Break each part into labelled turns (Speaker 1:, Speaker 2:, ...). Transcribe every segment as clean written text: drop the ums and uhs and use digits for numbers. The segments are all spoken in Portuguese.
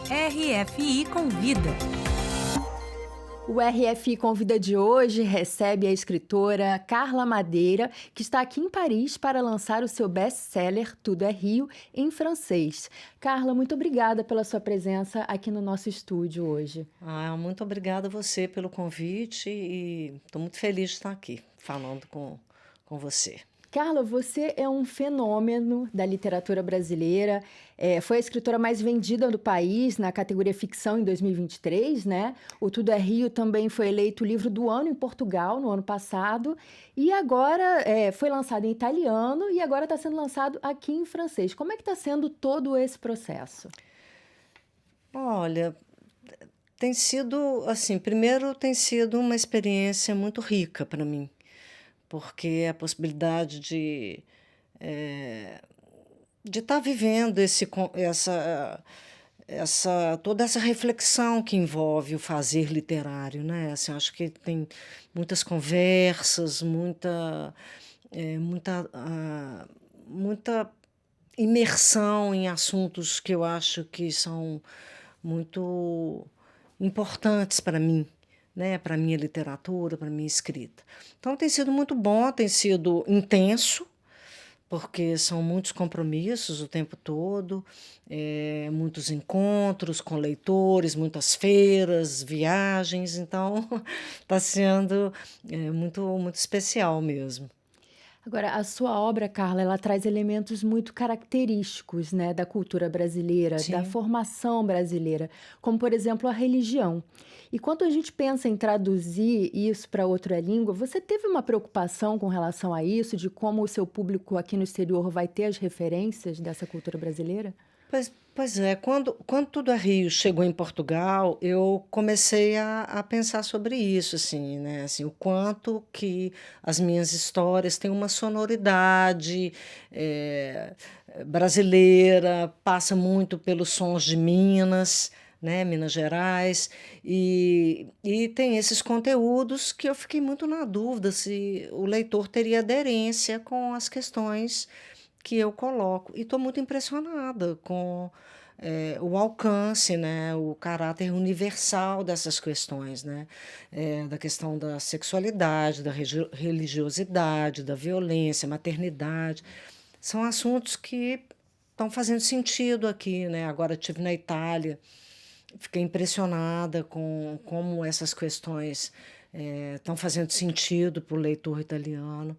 Speaker 1: RFI Convida.
Speaker 2: O RFI Convida de hoje recebe a escritora Carla Madeira, que está aqui em Paris para lançar o seu best-seller Tudo é Rio, em francês. Carla, muito obrigada pela sua presença aqui no nosso estúdio hoje.
Speaker 3: Muito obrigada a você pelo convite e estou muito feliz de estar aqui falando com você.
Speaker 2: Carla, você é um fenômeno da literatura brasileira. Foi a escritora mais vendida do país na categoria ficção em 2023, né? O Tudo é Rio também foi eleito o livro do ano em Portugal no ano passado. E agora foi lançado em italiano e agora está sendo lançado aqui em francês. Como é que está sendo todo esse processo?
Speaker 3: Olha, tem sido assim, primeiro tem sido uma experiência muito rica para mim, porque a possibilidade de estar vivendo toda essa reflexão que envolve o fazer literário, né? Assim, acho que tem muitas conversas, muita imersão em assuntos que eu acho que são muito importantes para mim, né? Para a minha literatura, para a minha escrita. Então tem sido muito bom, tem sido intenso, porque são muitos compromissos o tempo todo, muitos encontros com leitores, muitas feiras, viagens, então está sendo muito especial mesmo.
Speaker 2: Agora, a sua obra, Carla, ela traz elementos muito característicos, né, da cultura brasileira, da
Speaker 3: Sim.
Speaker 2: formação brasileira, como, por exemplo, a religião. E quando a gente pensa em traduzir isso para outra língua, você teve uma preocupação com relação a isso, de como o seu público aqui no exterior vai ter as referências dessa cultura brasileira?
Speaker 3: Pois é, quando Tudo é Rio chegou em Portugal, eu comecei a pensar sobre isso, assim, né? Assim, o quanto que as minhas histórias têm uma sonoridade brasileira, passa muito pelos sons de Minas, né? Minas Gerais, e tem esses conteúdos que eu fiquei muito na dúvida se o leitor teria aderência com as questões que eu coloco. E estou muito impressionada com o alcance, né, o caráter universal dessas questões, né, da questão da sexualidade, da religiosidade, da violência, maternidade. São assuntos que estão fazendo sentido aqui, né? Agora estive na Itália, fiquei impressionada com como essas questões estão fazendo sentido para o leitor italiano.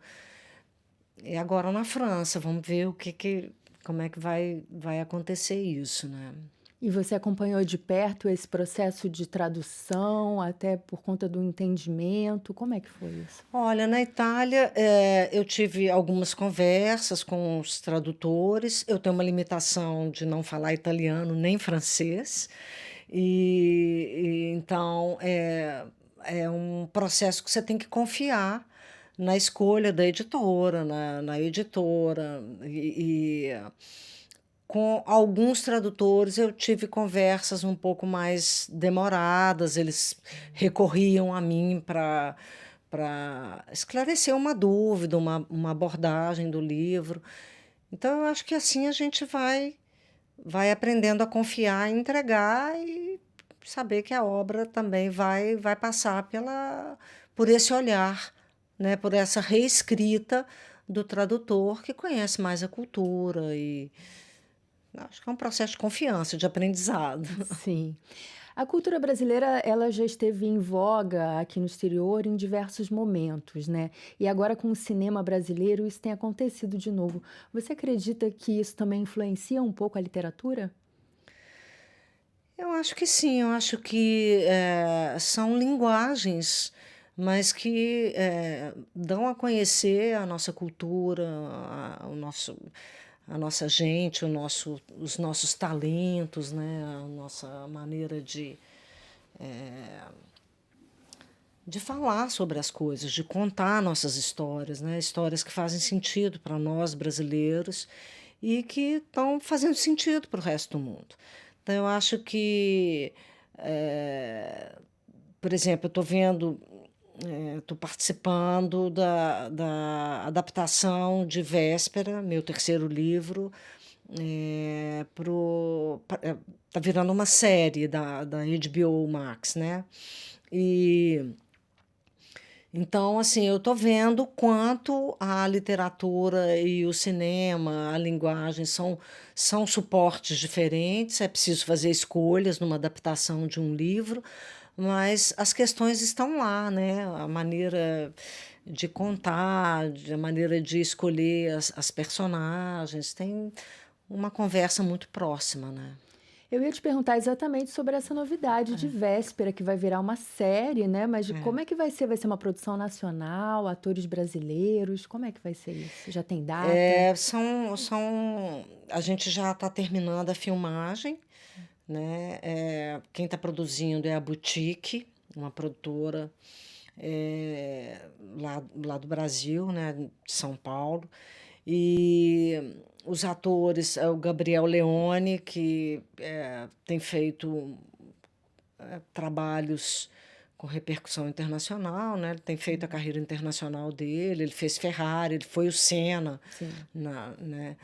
Speaker 3: E agora na França, vamos ver como é que vai acontecer isso, né?
Speaker 2: E você acompanhou de perto esse processo de tradução, até por conta do entendimento? Como é que foi isso?
Speaker 3: Olha, na Itália, eu tive algumas conversas com os tradutores. Eu tenho uma limitação de não falar italiano nem francês, e então é um processo que você tem que confiar na escolha da editora, na editora, com alguns tradutores eu tive conversas um pouco mais demoradas, eles recorriam a mim para esclarecer uma dúvida, uma abordagem do livro. Então, eu acho que assim a gente vai aprendendo a confiar, entregar e saber que a obra também vai passar por esse olhar, né, por essa reescrita do tradutor que conhece mais a cultura e acho que é um processo de confiança, de aprendizado.
Speaker 2: Sim. A cultura brasileira, ela já esteve em voga aqui no exterior em diversos momentos, né? E agora com o cinema brasileiro isso tem acontecido de novo. Você acredita que isso também influencia um pouco a literatura?
Speaker 3: Eu acho que sim, eu acho que são linguagens, mas que dão a conhecer a nossa cultura, a nossa gente, os nossos talentos, né? A nossa maneira de falar sobre as coisas, de contar nossas histórias, né? Histórias que fazem sentido para nós brasileiros e que estão fazendo sentido para o resto do mundo. Então, eu acho que, por exemplo, eu estou vendo, estou participando da adaptação de Véspera, meu terceiro livro, Tá virando uma série da HBO Max, né? E então, assim, eu tô vendo quanto a literatura e o cinema, a linguagem são suportes diferentes, é preciso fazer escolhas numa adaptação de um livro, mas as questões estão lá, né? A maneira de contar, a maneira de escolher as personagens, tem uma conversa muito próxima, né?
Speaker 2: Eu ia te perguntar exatamente sobre essa novidade de Véspera, que vai virar uma série, né? Mas de como é que vai ser? Vai ser uma produção nacional, atores brasileiros? Como é que vai ser isso? Já tem data?
Speaker 3: A gente já está terminando a filmagem, né? Quem está produzindo é a Boutique, uma produtora lá do Brasil, né? De São Paulo. E os atores é o Gabriel Leone, que tem feito trabalhos com repercussão internacional, né? Ele tem feito a carreira internacional dele, ele fez Ferrari, ele foi o Senna,
Speaker 2: Sim.
Speaker 3: né?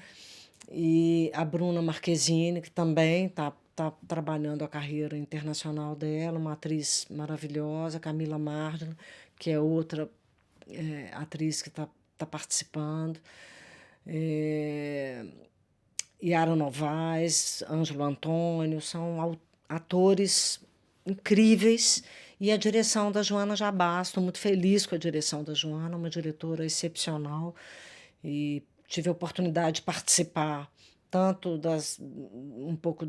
Speaker 3: E a Bruna Marquezine, que também tá trabalhando a carreira internacional dela, uma atriz maravilhosa, Camila Mardino, que é outra atriz que tá participando. É, Yara Novaes, Ângelo Antônio, são atores incríveis. E a direção da Joana Jabá, estou muito feliz com a direção da Joana, uma diretora excepcional. E tive a oportunidade de participar tanto um pouco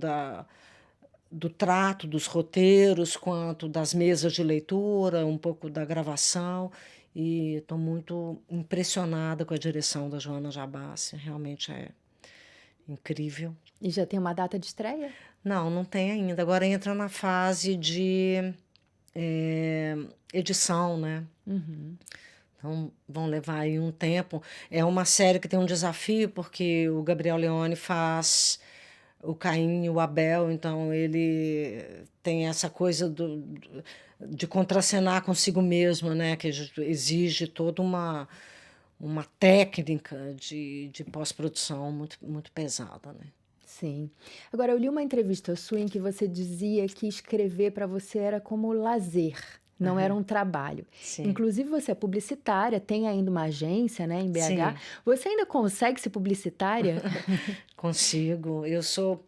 Speaker 3: do trato dos roteiros, quanto das mesas de leitura, um pouco da gravação. E estou muito impressionada com a direção da Joana Jabassi, realmente é incrível.
Speaker 2: E já tem uma data de estreia?
Speaker 3: Não tem ainda. Agora entra na fase de edição, né? Então vão levar aí um tempo. É uma série que tem um desafio, porque o Gabriel Leone faz o Caim e o Abel, então ele tem essa coisa de contracenar consigo mesmo, né? Que exige toda uma técnica de pós-produção muito, muito pesada, né?
Speaker 2: Sim. Agora, eu li uma entrevista sua em que você dizia que escrever para você era como lazer, não era um trabalho.
Speaker 3: Sim,
Speaker 2: Inclusive, você é publicitária, tem ainda uma agência, né, em BH.
Speaker 3: sim,
Speaker 2: Você ainda consegue ser publicitária?
Speaker 3: consigo. Eu sou,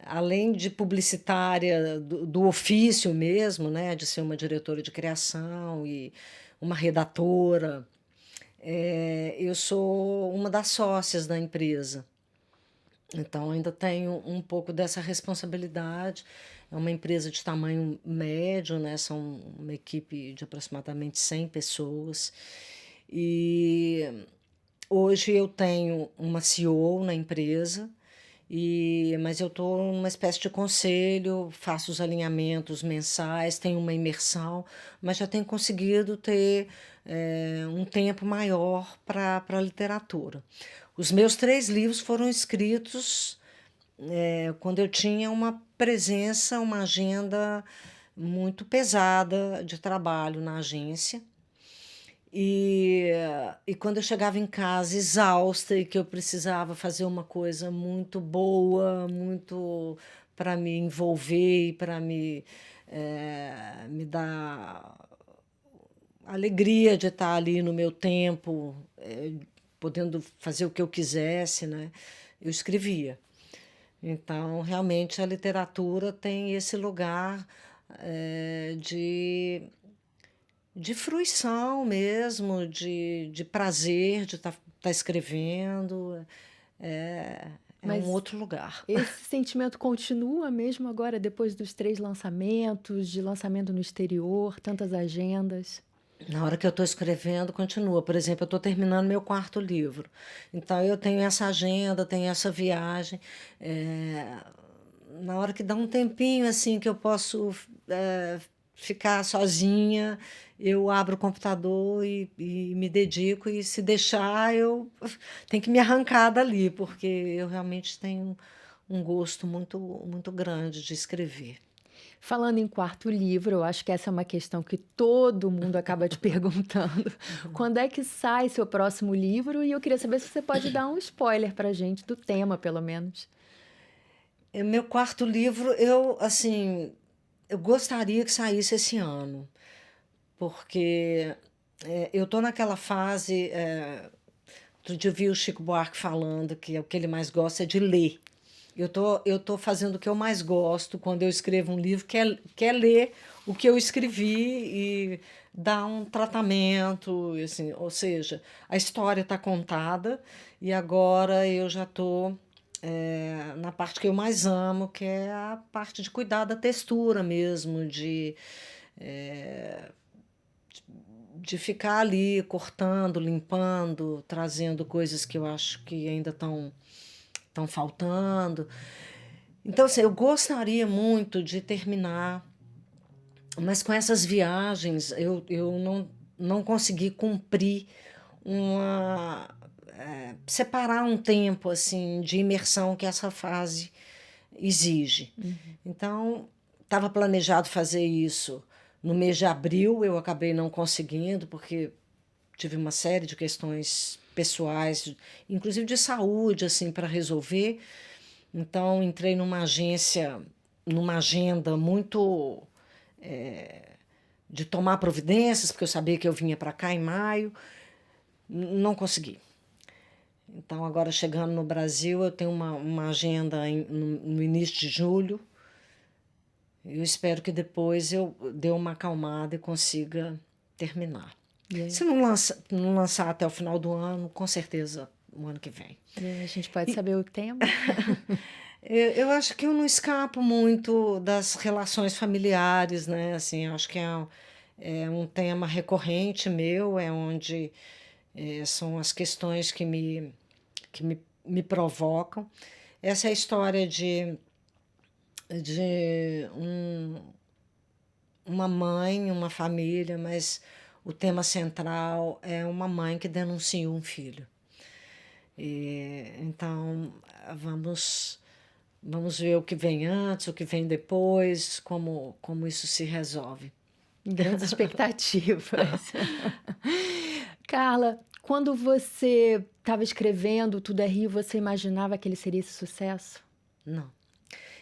Speaker 3: além de publicitária do ofício mesmo, né? De ser uma diretora de criação e uma redatora, eu sou uma das sócias da empresa. Então, ainda tenho um pouco dessa responsabilidade. É uma empresa de tamanho médio, né? São uma equipe de aproximadamente 100 pessoas. E hoje eu tenho uma CEO na empresa, mas eu estou numa espécie de conselho, faço os alinhamentos mensais, tenho uma imersão, mas já tenho conseguido ter um tempo maior para a literatura. Os meus 3 livros foram escritos quando eu tinha uma presença, uma agenda muito pesada de trabalho na agência. E quando eu chegava em casa exausta e que eu precisava fazer uma coisa muito boa, muito para me envolver e para me dar alegria de estar ali no meu tempo, podendo fazer o que eu quisesse, né? Eu escrevia. Então, realmente, a literatura tem esse lugar de fruição mesmo, de prazer de estar escrevendo. É um
Speaker 2: Mas
Speaker 3: outro lugar.
Speaker 2: esse sentimento continua mesmo agora, depois dos 3 lançamentos, de lançamento no exterior, tantas agendas?
Speaker 3: Na hora que eu estou escrevendo, continua. Por exemplo, eu estou terminando meu 4º livro. Então, eu tenho essa agenda, tenho essa viagem. Na hora que dá um tempinho, assim, que eu posso ficar sozinha, eu abro o computador e me dedico. E se deixar, eu tenho que me arrancar dali, porque eu realmente tenho um gosto muito, muito grande de escrever.
Speaker 2: Falando em quarto livro, eu acho que essa é uma questão que todo mundo acaba te perguntando. Quando é que sai seu próximo livro? E eu queria saber se você pode dar um spoiler pra gente do tema, pelo menos.
Speaker 3: Meu quarto livro, eu gostaria que saísse esse ano, porque eu tô naquela fase. Outro dia eu vi o Chico Buarque falando que o que ele mais gosta é de ler. Eu tô fazendo o que eu mais gosto quando eu escrevo um livro, que é ler o que eu escrevi e dar um tratamento, assim, ou seja, a história está contada e agora eu já estou na parte que eu mais amo, que é a parte de cuidar da textura mesmo, eh, de ficar ali cortando, limpando, trazendo coisas que eu acho que ainda estão faltando. Então, assim, eu gostaria muito de terminar, mas com essas viagens eu não consegui cumprir uma. Separar um tempo assim de imersão que essa fase exige. Então, estava planejado fazer isso no mês de abril, eu acabei não conseguindo, porque tive uma série de questões pessoais, inclusive de saúde, assim, para resolver. Então, entrei numa agenda muito de tomar providências, porque eu sabia que eu vinha para cá em maio. Não consegui. Então, agora chegando no Brasil, eu tenho uma agenda no início de julho. Eu espero que depois eu dê uma acalmada e consiga terminar. Se não lançar até o final do ano, com certeza o ano que vem.
Speaker 2: A gente pode
Speaker 3: E
Speaker 2: saber o tema?
Speaker 3: eu acho que eu não escapo muito das relações familiares, né? Assim, eu acho que é um tema recorrente meu, é onde são as questões que me provocam. Essa é a história de uma mãe, uma família, mas o tema central é uma mãe que denuncia um filho. Então, vamos, vamos ver o que vem antes, o que vem depois, como isso se resolve.
Speaker 2: Grandes expectativas. Carla, quando você estava escrevendo Tudo é Rio, você imaginava que ele seria esse sucesso?
Speaker 3: Não.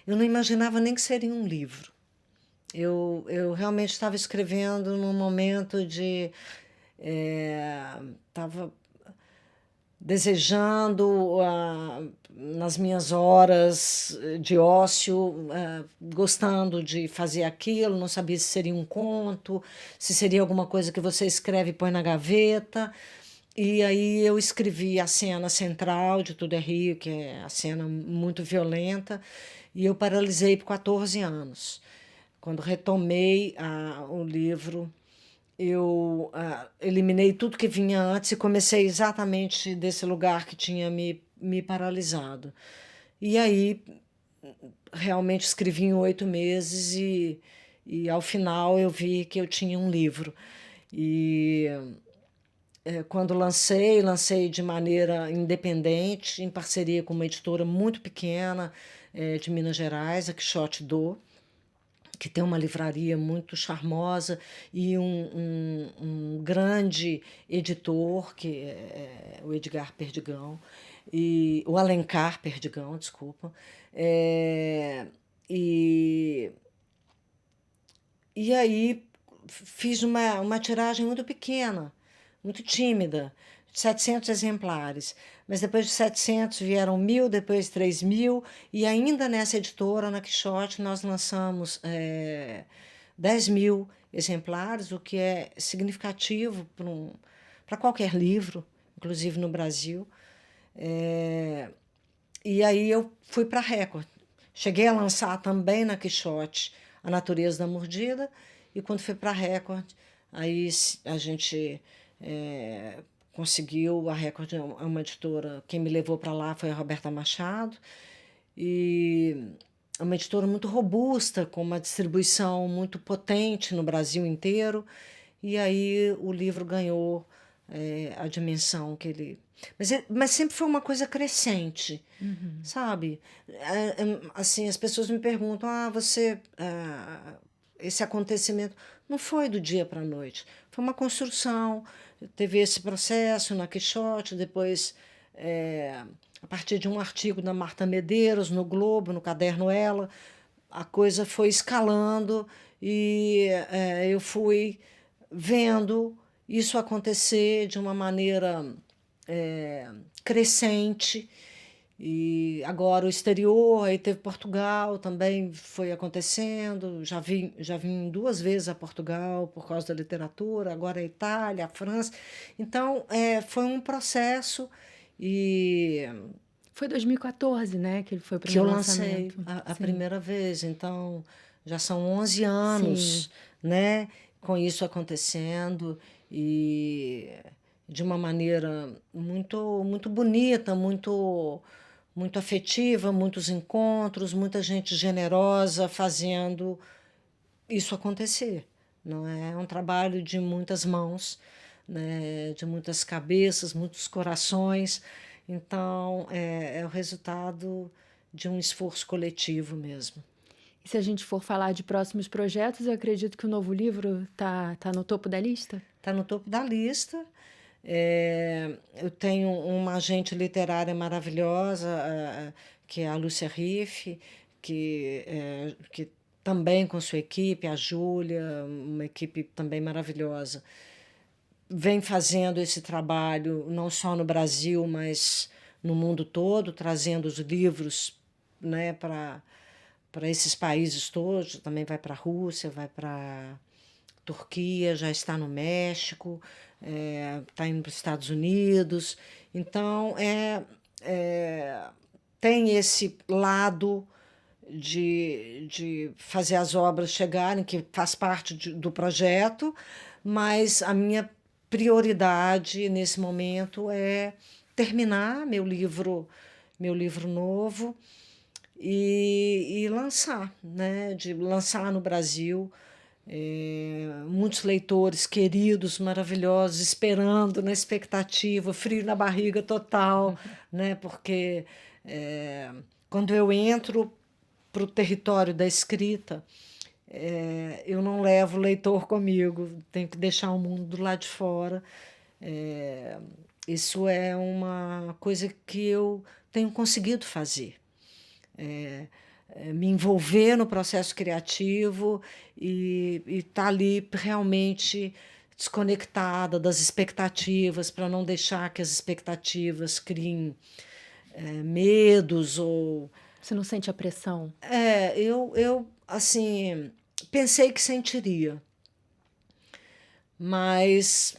Speaker 3: Eu não imaginava nem que seria um livro. Eu realmente estava escrevendo num momento de. Estava desejando, nas minhas horas de ócio, gostando de fazer aquilo, não sabia se seria um conto, se seria alguma coisa que você escreve e põe na gaveta. E aí eu escrevi a cena central de Tudo é Rio, que é a cena muito violenta, e eu paralisei por 14 anos. Quando retomei o livro, eu eliminei tudo que vinha antes e comecei exatamente desse lugar que tinha me paralisado. E aí, realmente escrevi em 8 meses e ao final eu vi que eu tinha um livro. E quando lancei de maneira independente, em parceria com uma editora muito pequena de Minas Gerais, a Quixote Do, que tem uma livraria muito charmosa e um grande editor, que é o Edgar Perdigão, o Alencar Perdigão, desculpa. É, e, e aí fiz uma tiragem muito pequena, muito tímida, de 700 exemplares. Mas depois de 700 vieram 1.000, depois 3.000, e ainda nessa editora, na Quixote, nós lançamos 10.000 exemplares, o que é significativo para qualquer livro, inclusive no Brasil. É, e aí eu fui para a Record. Cheguei a lançar também na Quixote A Natureza da Mordida, e quando fui para a Record, aí a gente conseguiu. A Record é uma editora, quem me levou para lá foi a Roberta Machado, e é uma editora muito robusta, com uma distribuição muito potente no Brasil inteiro, e aí o livro ganhou a dimensão que ele... Mas sempre foi uma coisa crescente, sabe? Assim, as pessoas me perguntam, esse acontecimento não foi do dia para a noite, foi uma construção, teve esse processo na Quixote, depois, a partir de um artigo da Marta Medeiros, no Globo, no caderno Ela, a coisa foi escalando e eu fui vendo isso acontecer de uma maneira crescente. E agora o exterior, aí teve Portugal, também foi acontecendo. Já vim 2 vezes a Portugal por causa da literatura, agora a Itália, a França. Então, foi um processo e
Speaker 2: Foi 2014, né, que ele foi o
Speaker 3: que eu
Speaker 2: primeiro
Speaker 3: lancei
Speaker 2: lançamento.
Speaker 3: a
Speaker 2: Sim,
Speaker 3: primeira vez. Então, já são 11
Speaker 2: sim.
Speaker 3: anos, né, com isso acontecendo e de uma maneira muito, muito bonita, muito afetiva, muitos encontros, muita gente generosa fazendo isso acontecer. Não é um trabalho de muitas mãos, né, de muitas cabeças, muitos corações. Então, é o resultado de um esforço coletivo mesmo.
Speaker 2: E se a gente for falar de próximos projetos, eu acredito que o novo livro tá no topo da lista?
Speaker 3: Está no topo da lista. Eu tenho uma agente literária maravilhosa, que é a Lúcia Riff, que também com sua equipe, a Júlia, uma equipe também maravilhosa, vem fazendo esse trabalho não só no Brasil, mas no mundo todo, trazendo os livros, né, para esses países todos. Também vai para a Rússia, vai para Turquia, já está no México, está indo para os Estados Unidos. Então, tem esse lado de fazer as obras chegarem, que faz parte do projeto, mas a minha prioridade nesse momento é terminar meu livro novo e lançar, né? De lançar no Brasil. Muitos leitores queridos, maravilhosos, esperando, na expectativa, frio na barriga total, né? Porque quando eu entro para o território da escrita, eu não levo o leitor comigo, tenho que deixar o mundo do lado de fora. Isso é uma coisa que eu tenho conseguido fazer. Me envolver no processo criativo e estar ali realmente desconectada das expectativas, para não deixar que as expectativas criem medos ou...
Speaker 2: Você não sente a pressão?
Speaker 3: Eu assim, pensei que sentiria, mas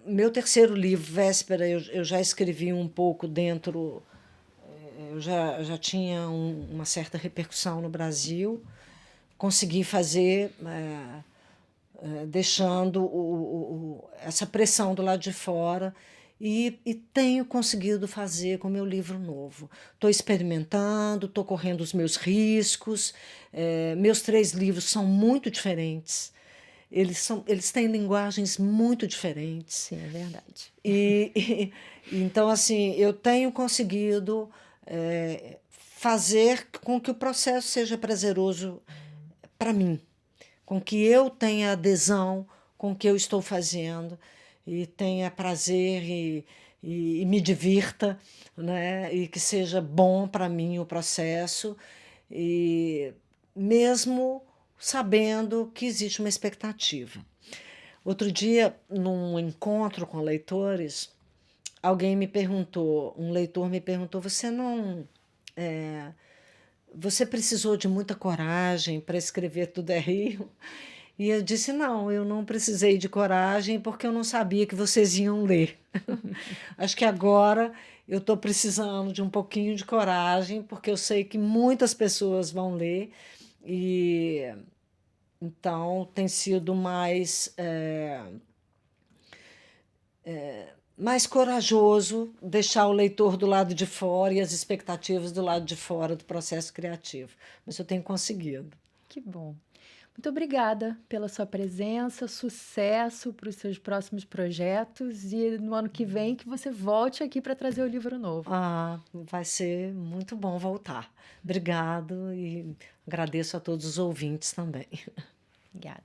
Speaker 3: meu terceiro livro, Véspera, eu já escrevi um pouco dentro. Eu já tinha uma certa repercussão no Brasil, consegui fazer, deixando essa pressão do lado de fora, e tenho conseguido fazer com o meu livro novo. Estou experimentando, estou correndo os meus riscos. Meus 3 livros são muito diferentes. Eles têm linguagens muito diferentes.
Speaker 2: Sim, é verdade.
Speaker 3: Então, assim, eu tenho conseguido fazer com que o processo seja prazeroso para mim, com que eu tenha adesão com o que eu estou fazendo e tenha prazer e me divirta, né? E que seja bom para mim o processo, e mesmo sabendo que existe uma expectativa. Outro dia, num encontro com leitores, um leitor me perguntou: você precisou de muita coragem para escrever Tudo é Rio? E eu disse: não, eu não precisei de coragem porque eu não sabia que vocês iam ler. Acho que agora eu estou precisando de um pouquinho de coragem, porque eu sei que muitas pessoas vão ler, e então tem sido mais corajoso deixar o leitor do lado de fora e as expectativas do lado de fora do processo criativo. Mas eu tenho conseguido.
Speaker 2: Que bom. Muito obrigada pela sua presença, sucesso para os seus próximos projetos e no ano que vem que você volte aqui para trazer o livro novo.
Speaker 3: Ah, vai ser muito bom voltar. Obrigado e agradeço a todos os ouvintes também.
Speaker 2: Obrigada.